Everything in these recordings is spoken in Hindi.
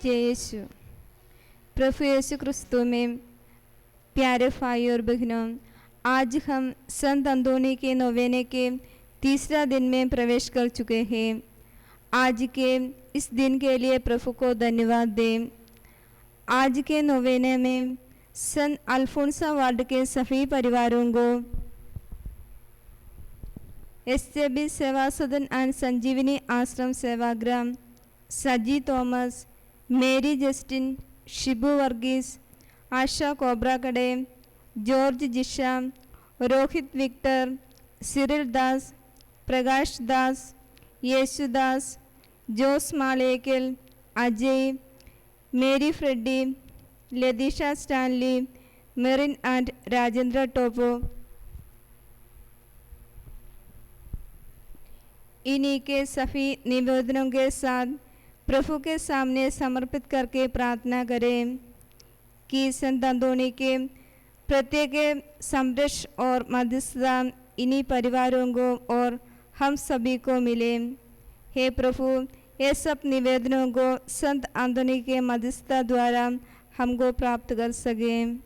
पूज्य यीशु, प्रभु यीशु क्रिस्तु में प्यारे भाई और बहनों, आज हम संत अंतोनी के नोवेने के तीसरा दिन में प्रवेश कर चुके हैं। आज के इस दिन के लिए प्रभु को धन्यवाद दें। आज के नोवेने में संत अल्फोंसा वार्ड के सभी परिवारों को एसजेबी सेवा सदन एंड संजीवनी आश्रम Sevagram, Saji Thomas, Mary Justin, Shibu Varghese, Asha Kobrakade, George Jisha, Rohit Victor, Cyril Das, Prakash Das, Yesudas, Jose Malekal, Ajay, Mary Freddy, Ladisha Stanley, Merin and Rajendra Toppo. इन्हीं के सभी निवेदनों के साथ प्रभु के सामने समर्पित करके प्रार्थना करें कि संत अंतोनी के प्रत्येक समरस और मध्यस्थता इन्हीं परिवारों को और हम सभी को मिले। हे प्रभु, ये सब निवेदनों को संत अंतोनी के मध्यस्थता द्वारा हमको प्राप्त कर सकें।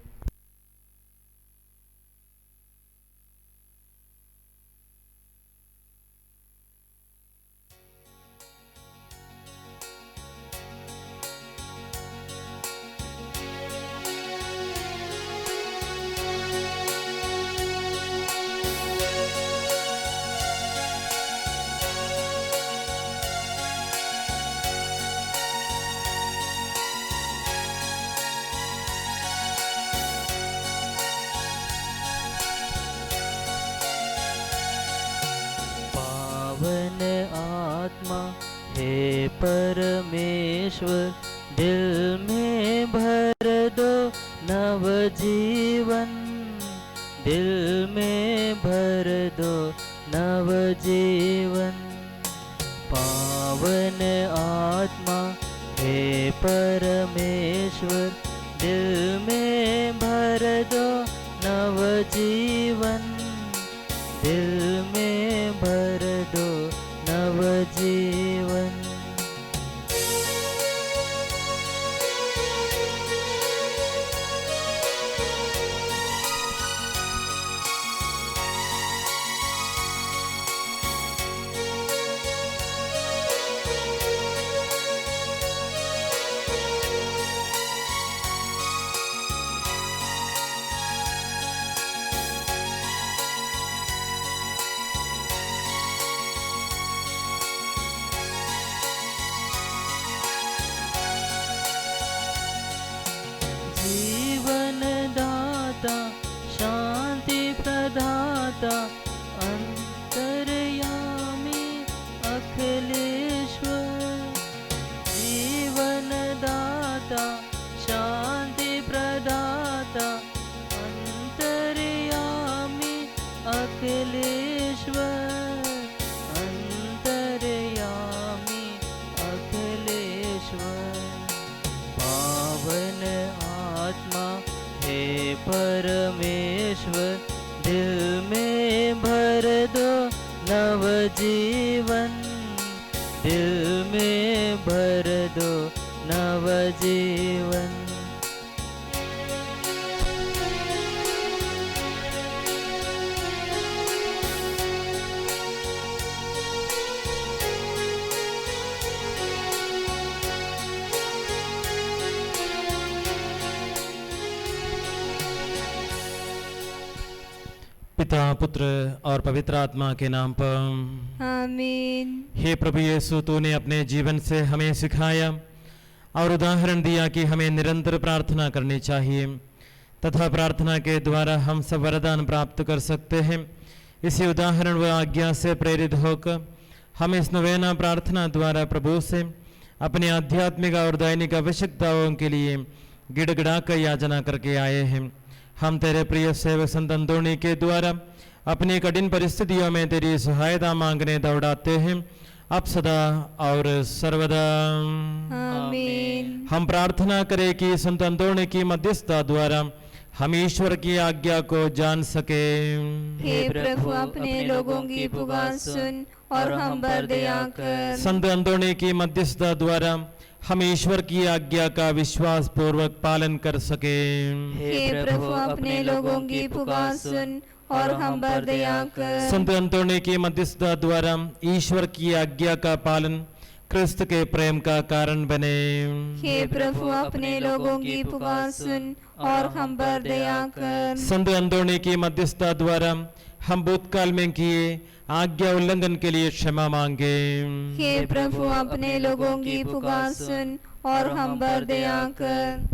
हे परमेश्वर, दिल में भर दो नव जीवन, दिल में भर दो नव जीवन। पावन आत्मा हे परमेश्वर, दिल में भर दो नव जीवन, दिल में भर दो नव जीवन। शांति प्रदाता अंतर्यामी अखिलेश्वर, जीवन दाता शांति प्रदाता अंतर्यामी अखिलेश्वर, अंतर्यामी अखिलेश्वर। पावन आत्मा हे परमेश्वर, दिल में भर दो नव जीवन, दिल में भर दो नव जीवन। पिता, पुत्र और पवित्र आत्मा के नाम पर आमीन। हे प्रभु यीशु, तूने अपने जीवन से हमें सिखाया और उदाहरण दिया कि हमें निरंतर प्रार्थना करनी चाहिए तथा प्रार्थना के द्वारा हम सब वरदान प्राप्त कर सकते हैं। इसी उदाहरण व आज्ञा से प्रेरित होकर हम इस नवेना प्रार्थना द्वारा प्रभु से अपनी आध्यात्मिक और दैनिक आवश्यकताओं के लिए गिड़गिड़ा कर याचना करके आए हैं। हम तेरे प्रिय सेवक संत अंतोनी के द्वारा अपनी कठिन परिस्थितियों में तेरी सहायता मांगने दौड़ाते हैं, अब सदा और सर्वदा आमीन। हम प्रार्थना करें कि संत अंतोनी की मध्यस्थता द्वारा हम ईश्वर की आज्ञा को जान सके। हे प्रभु अपने लोगों की पुकार सुन और हम पर दया कर। संत अंतोनी की मध्यस्थता द्वारा हम ईश्वर की आज्ञा का विश्वास पूर्वक पालन कर सके। हे प्रभु अपने लोगों की पुकार सुन और हम पर दया कर। संत अंतोनी की मध्यस्थता द्वारा ईश्वर की आज्ञा का पालन क्रिस्त के प्रेम का कारण बने। हे प्रभु अपने लोगों की पुकार सुन और हम पर दया कर। संत अंतोनी की मध्यस्थता द्वारा हम भूतकाल में किए आज्ञा उल्लंघन के लिए क्षमा मांगे। हे प्रभु अपने लोगों की पुकार सुन और हम पर दया कर।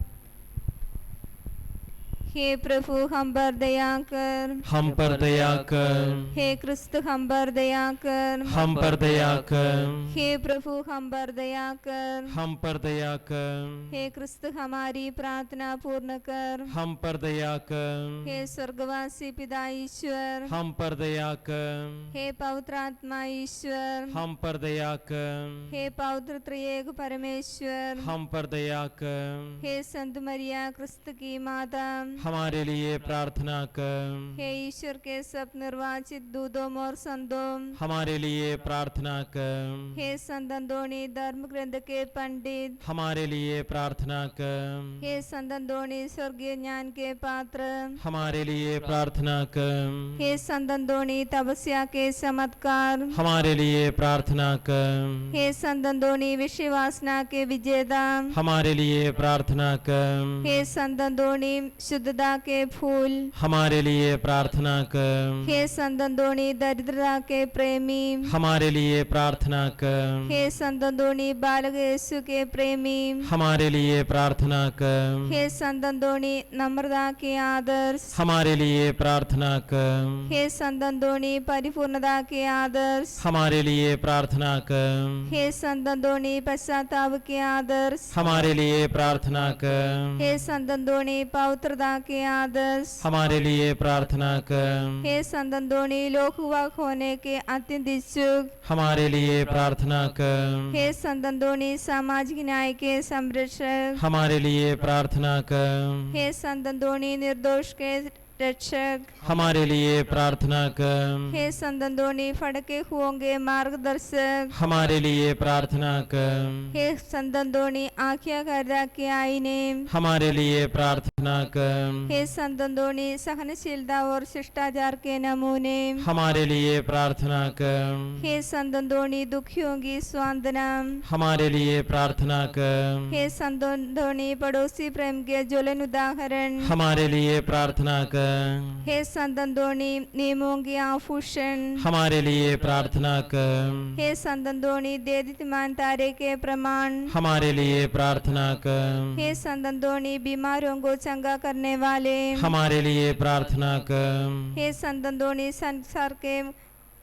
हे प्रभु हम पर दया कर। हम पर दया कर। हे क्रिस्त हम पर दया कर। हम पर दया कर। हे प्रभु हम पर दया कर। हम पर दया कर। हे क्रिस्त हमारी प्रार्थना पूर्ण कर। हम पर दया कर। हे स्वर्गवासी पिता ईश्वर हम पर दया कर। हे पवित्र आत्मा ईश्वर हम पर दया कर। हे पवित्र त्रिएक परमेश्वर हम पर दया कर। हे संत मरिया क्रिस्त की माता हमारे लिए प्रार्थना कर। हे ईश्वर के सब निर्वाचित दूतों और संतों हमारे लिए प्रार्थना कर। हे संत अंतोनी धर्म ग्रंथ के पंडित हमारे लिए प्रार्थना कर। हे संत अंतोनी स्वर्गीय ज्ञान के पात्र हमारे लिए प्रार्थना कर। हे संत अंतोनी तपस्या के चमत्कार हमारे लिए प्रार्थना कर। हे संत अंतोनी विषय वासना के विजेता हमारे लिए प्रार्थना कर। हे संत अंतोनी शुद्धता के फूल हमारे लिए प्रार्थना कर। हे संत अंतोनी दरिद्रता के प्रेमी हमारे लिए प्रार्थना कर। हे संत अंतोनी बालक यीशु के प्रेमी हमारे लिए प्रार्थना कर। हे संत अंतोनी नम्रता के आदर्श हमारे लिए प्रार्थना कर। हे संत अंतोनी परिपूर्णता के आदर्श हमारे लिए प्रार्थना कर। हे संत अंतोनी पश्चाताप के आदर्श हमारे लिए प्रार्थना कर। हे संत अंतोनी पवित्रता के आदर्श हमारे लिए प्रार्थना कर। हे संत अंतोनी लोकवाक होने के अत्यंत इच्छुक हमारे लिए प्रार्थना कर। हे संत अंतोनी सामाजिक न्याय के संरक्षक हमारे लिए प्रार्थना कर। हे संत अंतोनी निर्दोष के रक्षक हमारे लिए प्रार्थना कर। हे संत अंतोनी फड़के होंगे मार्गदर्शक हमारे लिए प्रार्थना कर। हे संत अंतोनी आँखियाँ करदा के आईने हमारे लिए प्रार्थना कर। हे संत अंतोनी सहनशीलता और शिष्टाचार के नमूने हमारे लिए प्रार्थना कर। हे संत अंतोनी दुखियों की सांत्वना हमारे लिए प्रार्थना कर। हे संत अंतोनी पड़ोसी प्रेम के ज्वलन उदाहरण हमारे लिए प्रार्थना कर। हे संत अंतोनी नियमों की आभूषण हमारे लिए प्रार्थना कर। हे संत अंतोनी देदीप्यमान तारे के प्रमाण हमारे लिए प्रार्थना कर। हे संत अंतोनी बीमारों को चंगा करने वाले हमारे लिए प्रार्थना कर। हे संत अंतोनी संसार के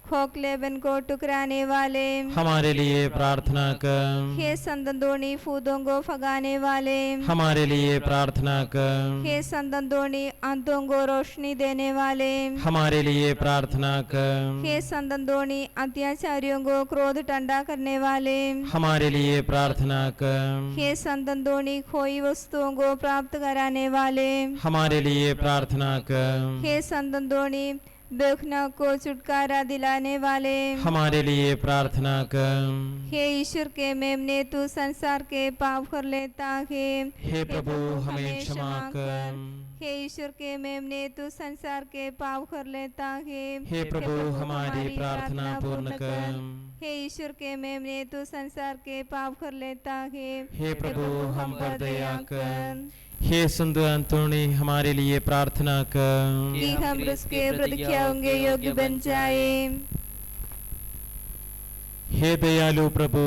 खोखलेपन को टुकराने वाले हमारे लिए प्रार्थना कर। हे संत अंतोनी फूदों को भगाने वाले हमारे लिए प्रार्थना कर। हे संत अंतोनी अंधों को रोशनी देने वाले हमारे लिए प्रार्थना कर। हे संत अंतोनी अत्याचारियों को क्रोध ठंडा करने वाले हमारे लिए प्रार्थना कर। हे संत अंतोनी खोई वस्तुओं को प्राप्त कराने वाले हमारे लिए प्रार्थना कर। हे संत अंतोनी बेखुदा को छुटकारा दिलाने वाले हमारे लिए प्रार्थना कर। हे ईश्वर के मेमने तू संसार के पाप कर लेता है हे प्रभु हमें क्षमा कर। हे ईश्वर के मेमने तू संसार के पाप कर लेता है हे प्रभु हमारी प्रार्थना पूर्ण कर। हे ईश्वर के मेमने तू संसार के पाप कर लेता है हे प्रभु हम पर दया कर। हे संत अंतोनी हमारे लिए प्रार्थना कर कि हम उसके प्रतिज्ञाओं के योग्य बन जाए। हे दयालु प्रभु,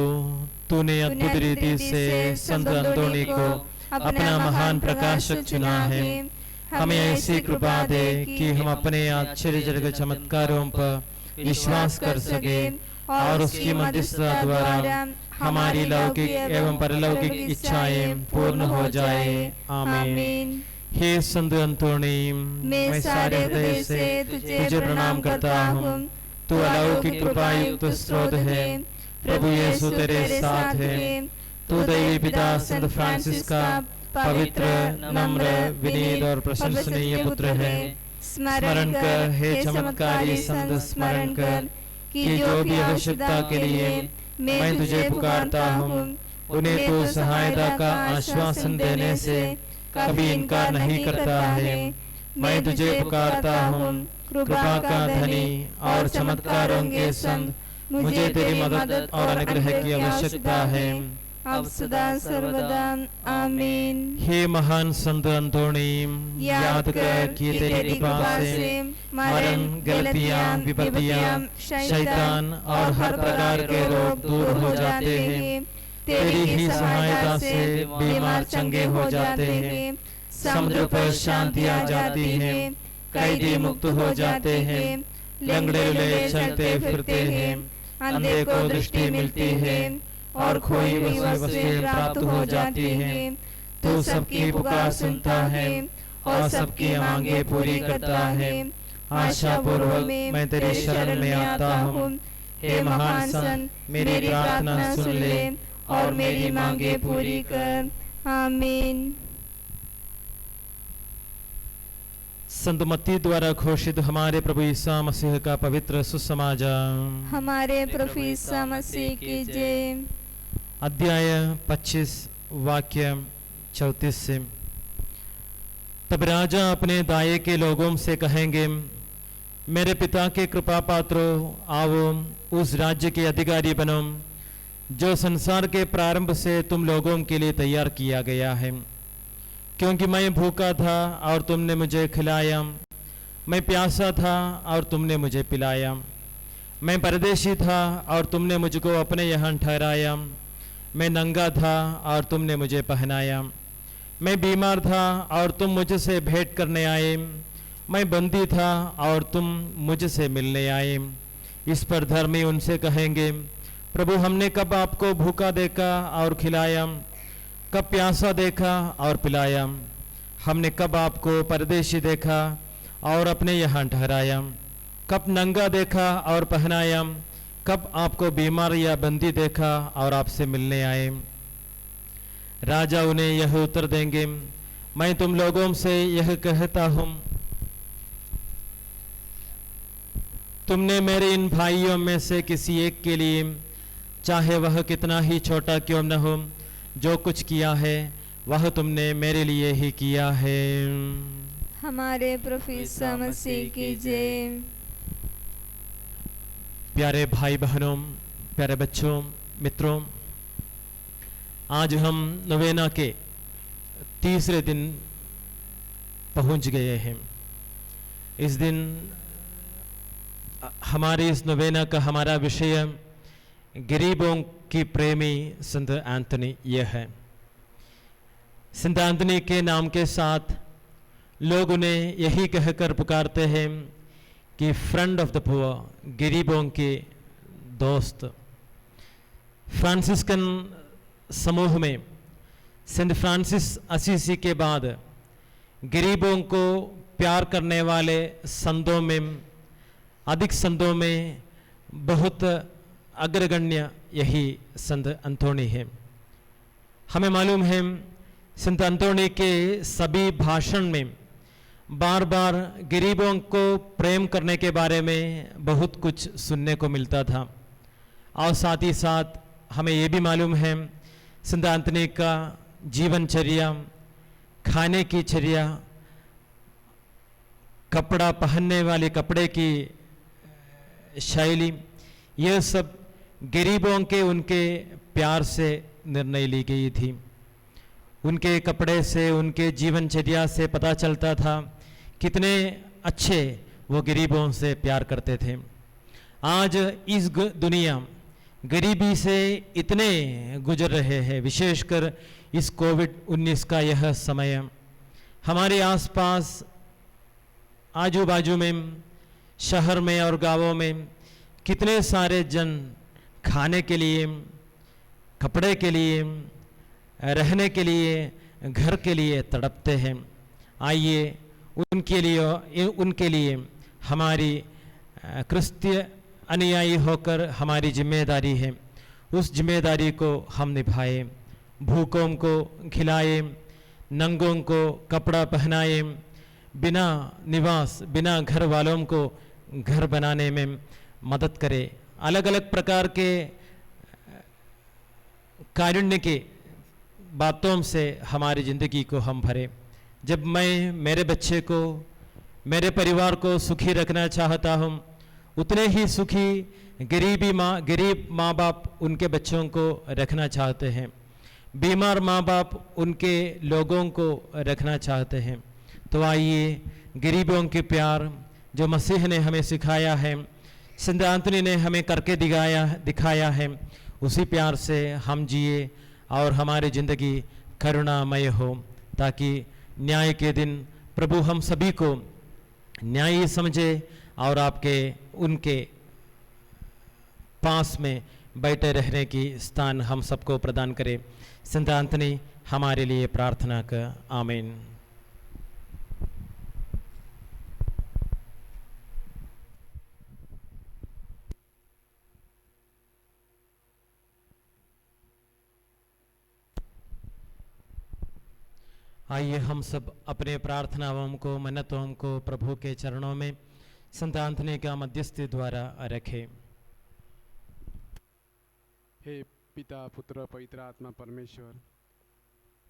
तूने अद्भुत रीति से संत अंतोनी को अपना महान प्रकाशक चुना है। हमें ऐसी कृपा दे कि हम अपने आश्चर्यजनक चमत्कारों पर विश्वास कर सके और उसकी मध्यस्थता द्वारा हमारी लौकिक एवं परलौकिक इच्छाएं पूर्ण हो जाए। आमीन। हे संत अंतोनी, मैं सारे हृदय से तुझे प्रणाम करता हूँ। तू अलौकिक कृपा युक्त स्रोत है। प्रभु यीशु तेरे साथ है। तू दैवी पिता संत फ्रांसिस का पवित्र, नम्र, विनीत और प्रशंसनीय पुत्र है। स्मरण कर हे चमत्कारी संत, स्मरण कर कि जो भी आवश्यकता के लिए मैं तुझे पुकारता हूँ, उन्हें तू सहायता का आश्वासन देने से कभी इनकार नहीं करता है। मैं तुझे पुकारता हूँ, कृपा का धनी और चमत्कारों के संत, मुझे तेरी मदद और अनुग्रह की आवश्यकता है, अब सदा सर्वदा आमीन। हे महान संत अंतोनी, याद कर कि तेरी कृपा से मरण, गलतियां, विपत्तियां, शैतान और हर प्रकार के रोग दूर हो जाते हैं। तेरी ही सहायता से बीमार चंगे हो जाते हैं, समुद्र पर शांति आ जाती है, कैदी मुक्त हो जाते हैं, लंगड़े लूले चलते फिरते हैं, अंधे को दृष्टि मिलती है और खोई वस्तुएं प्राप्त हो जाती हैं। तू सबकी पुकार सुनता है और सबकी मांगे पूरी करता है। आशा पूर्वक मैं तेरी शरण में आता हूँ। हे महान संत, मेरी प्रार्थना सुन ले और मेरी मांगे पूरी कर। आमीन। संत मत्ती द्वारा घोषित हमारे प्रभु ईसा मसीह का पवित्र सुसमाचार। हमारे प्रभु ईसा मसीह की जय। अध्याय 25 वाक्य 34 से। तब राजा अपने दाएं के लोगों से कहेंगे, मेरे पिता के कृपा पात्रों, आओ उस राज्य के अधिकारी बनो जो संसार के प्रारंभ से तुम लोगों के लिए तैयार किया गया है। क्योंकि मैं भूखा था और तुमने मुझे खिलाया, मैं प्यासा था और तुमने मुझे पिलाया, मैं परदेशी था और तुमने मुझको अपने यहाँ ठहराया, मैं नंगा था और तुमने मुझे पहनाया, मैं बीमार था और तुम मुझसे भेंट करने आए, मैं बंदी था और तुम मुझसे मिलने आए। इस पर धर्मी उनसे कहेंगे, प्रभु हमने कब आपको भूखा देखा और खिलाया, कब प्यासा देखा और पिलाया, हमने कब आपको परदेशी देखा और अपने यहाँ ठहराया, कब नंगा देखा और पहनाया, कब आपको बीमार या बंदी देखा और आपसे मिलने आए। राजा उन्हें यह उत्तर देंगे, मैं तुम लोगों से यह कहता हूँ, तुमने मेरे इन भाइयों में से किसी एक के लिए, चाहे वह कितना ही छोटा क्यों न हो, जो कुछ किया है वह तुमने मेरे लिए ही किया है। हमारे प्रभु ईसा मसीह की जय। प्यारे भाई बहनों, प्यारे बच्चों, मित्रों, आज हम नवेना के तीसरे दिन पहुंच गए हैं। इस दिन हमारे इस नवेना का हमारा विषय गरीबों की प्रेमी संत एंथनी यह है। संत एंथनी के नाम के साथ लोग उन्हें यही कहकर पुकारते हैं कि फ्रेंड ऑफ द पुअर, गरीबों के दोस्त। फ्रांसिस्कन समूह में सेंट फ्रांसिस असीसी के बाद गरीबों को प्यार करने वाले संतों में, अधिक संतों में बहुत अग्रगण्य यही संत अंतोनी है। हमें मालूम है संत अंतोनी के सभी भाषण में बार बार गरीबों को प्रेम करने के बारे में बहुत कुछ सुनने को मिलता था। और साथ ही साथ हमें ये भी मालूम है संत अंतोनी का जीवनचर्या, खाने की चर्या, कपड़ा पहनने वाले कपड़े की शैली, यह सब गरीबों के उनके प्यार से निर्णय ली गई थी। उनके कपड़े से, उनके जीवनचर्या से पता चलता था कितने अच्छे वो गरीबों से प्यार करते थे। आज इस दुनिया गरीबी से इतने गुजर रहे हैं, विशेषकर इस कोविड-19 का यह समय। हमारे आसपास, आजू बाजू में, शहर में और गांवों में कितने सारे जन खाने के लिए, कपड़े के लिए, रहने के लिए, घर के लिए तड़पते हैं। आइए उनके लिए हमारी क्रिस्तीय अनुयायी होकर हमारी जिम्मेदारी है, उस जिम्मेदारी को हम निभाएं। भूखों को खिलाएं, नंगों को कपड़ा पहनाए, बिना निवास बिना घर वालों को घर बनाने में मदद करे। अलग अलग प्रकार के कारुण्य के बातों से हमारी ज़िंदगी को हम भरे। जब मैं मेरे बच्चे को, मेरे परिवार को सुखी रखना चाहता हूँ, उतने ही सुखी गरीब माँ बाप उनके बच्चों को रखना चाहते हैं। बीमार माँ बाप उनके लोगों को रखना चाहते हैं। तो आइए गरीबों के प्यार जो मसीह ने हमें सिखाया है, संत एंथोनी ने हमें करके दिखाया है, उसी प्यार से हम जिए और हमारी ज़िंदगी करुणामय हो, ताकि न्याय के दिन प्रभु हम सभी को न्यायी समझे और आपके उनके पास में बैठे रहने की स्थान हम सबको प्रदान करे। संत एंथोनी हमारे लिए प्रार्थना कर। आमीन। आइए हम सब अपने प्रार्थनाओं को, मन्नतों को प्रभु के चरणों में संत एंथोनी का मध्यस्थी द्वारा रखें। हे पिता, पुत्र, पवित्र आत्मा परमेश्वर,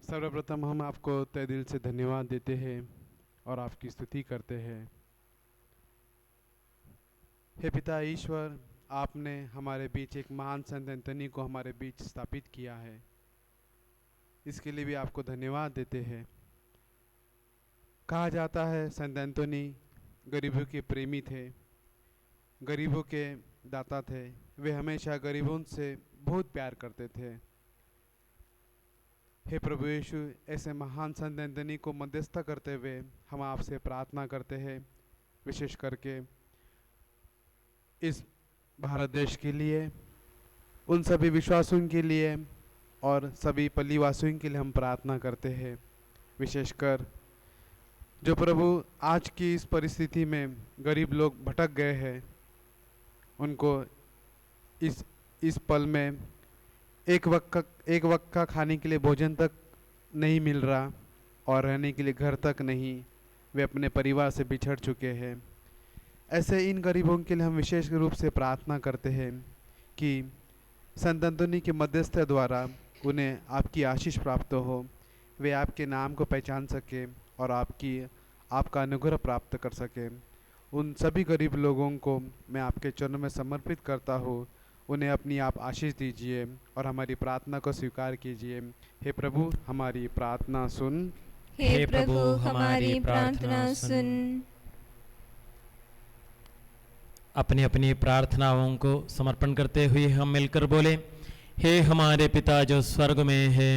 सर्वप्रथम हम आपको तहे दिल से धन्यवाद देते हैं और आपकी स्तुति करते हैं। हे पिता ईश्वर, आपने हमारे बीच एक महान संत एंथोनी को हमारे बीच स्थापित किया है, इसके लिए भी आपको धन्यवाद देते हैं। कहा जाता है संत एंथोनी गरीबों के प्रेमी थे, गरीबों के दाता थे। वे हमेशा गरीबों से बहुत प्यार करते थे। हे प्रभु यीशु, ऐसे महान संत एंथोनी को मध्यस्थता करते हुए हम आपसे प्रार्थना करते हैं, विशेष करके इस भारत देश के लिए, उन सभी विश्वासों के लिए और सभी पल्लीवासियों के लिए हम प्रार्थना करते हैं। विशेषकर जो प्रभु आज की इस परिस्थिति में गरीब लोग भटक गए हैं, उनको इस पल में एक वक्त का खाने के लिए भोजन तक नहीं मिल रहा और रहने के लिए घर तक नहीं, वे अपने परिवार से बिछड़ चुके हैं। ऐसे इन गरीबों के लिए हम विशेष रूप से प्रार्थना करते हैं कि संत एंथोनी के मध्यस्थता द्वारा उन्हें आपकी आशीष प्राप्त हो, वे आपके नाम को पहचान सके और आपका अनुग्रह प्राप्त कर सके। उन सभी गरीब लोगों को मैं आपके चरणों में समर्पित करता हूँ। उन्हें अपनी आप आशीष दीजिए और हमारी प्रार्थना को स्वीकार कीजिए। हे प्रभु, हमारी प्रार्थना सुन। हे प्रभु, हमारी प्रार्थना सुन। अपनी अपनी प्रार्थनाओं को समर्पण करते हुए हम मिलकर बोले, हे हमारे पिता जो स्वर्ग में है,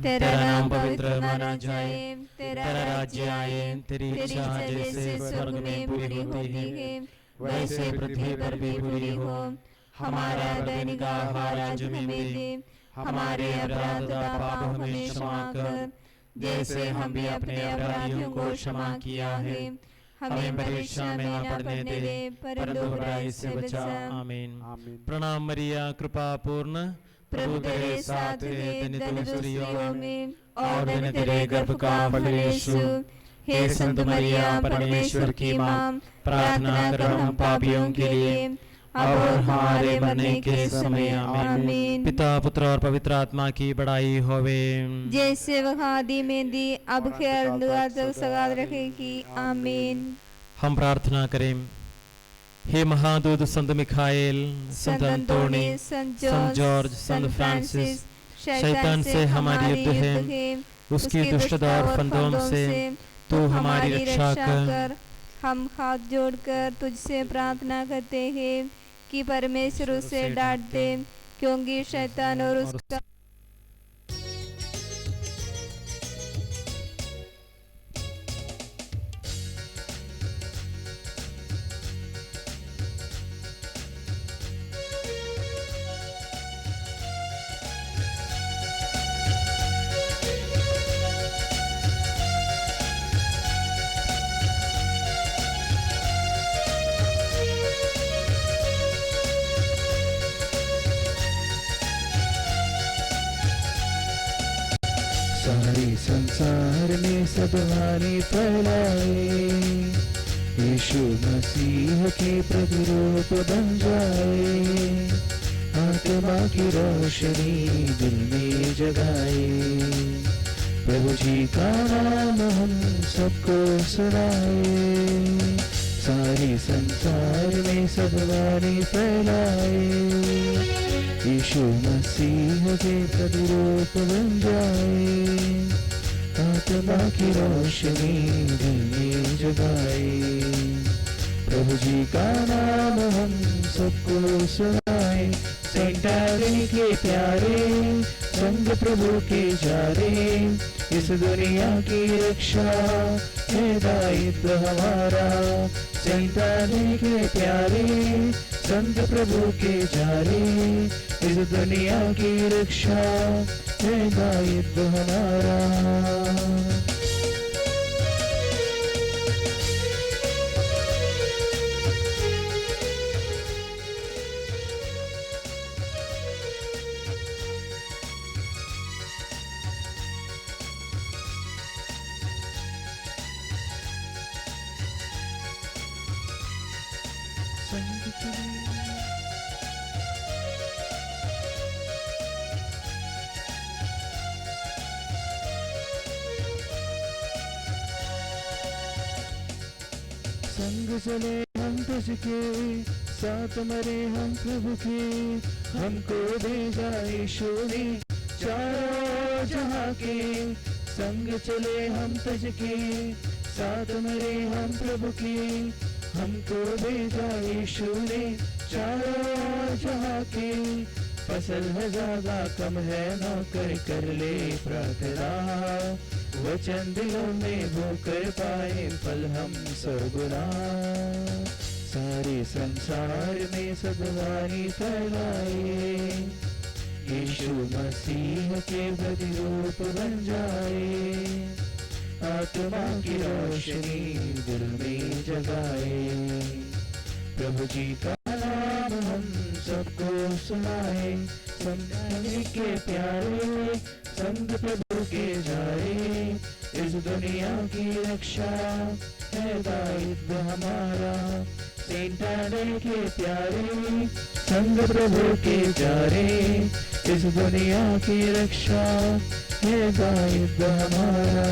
तेरा नाम पवित्र माना जाए, तेरा राज्य आए, तेरी इच्छा जैसे स्वर्ग में पूरी होती है वैसे पृथ्वी पर भी पूरी हो। हमारा दैनिक आहार आज हमें दे, हमारे अपराध का पाप हमें क्षमा कर, जैसे हम भी अपने अपराधियों को क्षमा किया है। हमें परीक्षा में न पड़ने दे, परंतु बुराई से बचा। आमीन। प्रणाम मरिया, कृपा पूर्ण, प्रभु तेरे साथ है, धन्य तू स्त्रियों में और धन्य तेरे गर्भ का फल यीशु। हे संत मरिया, परमेश्वर की मां, प्रार्थना कर हम पापियों के लिए अब और हमारे मरने के समय। आमीन। पिता, पुत्र और पवित्र आत्मा की बड़ाई होवे, जैसे वह आदि में दी, अब खैर दुआ तक सगाद रखेगी। आमीन। हम प्रार्थना करें। हे महादूत संत मिखाएल, संत एंथोनी, संत जॉर्ज, संत फ्रांसिस, शैतान से हमारी युद्ध है, उसकी दुष्टता और फंदों से तू हमारी रक्षा कर। हम हाथ जोड़कर तुझसे प्रार्थना करते हैं कि परमेश्वर उसे डांट दे, क्योंकि शैतान और उसका सारे संसार में सद्वाणी फैलाए, यीशु मसीह के प्रतिरूप बन जाए, आत्मा की रोशनी दिल में जगाए, प्रभु जी का नाम हम सबको सुनाए, सारे संसार में सद्वाणी फैलाए, यीशु मसीह के प्रतिरूप बन जाए, आत्मा की रोशनी दिल में जगाए, प्रभु जी का नाम हम सबको सुनाए, सेंट एनी के प्यारे संग प्रभु के जारे, इस दुनिया की रक्षा है दायित्व हमारा, सेंट एनी के प्यारे संत प्रभु के जारे, इस दुनिया की रक्षा है दायित्व हमारा। संग चले हम तुझ के साथ, मरे हम प्रभु के, हमको भेजा यीशु ने चारों जहां के, संग चले हम तुझ के साथ, मरे हम प्रभु के, हमको भेजा यीशु ने चारों जहां के, फसल है ज्यादा कम है नौकर कर ले प्रार्थना, वचन दिलों में वो कर पाए फल हम सगुना, सारे संसार में सद्वाणी फैलाए, यीशु मसीह के प्रतिरूप बन जाए, आत्मा की रोशनी दिल में जगाए, प्रभु जी का नाम हम सबको सुनाए, संताने के प्यारे संग प्रभु के जाए, इस दुनिया की रक्षा है दायित्व हमारा, सेंट एनी के प्यारे संग प्रभु के जारे, इस दुनिया की रक्षा है दायित्व हमारा।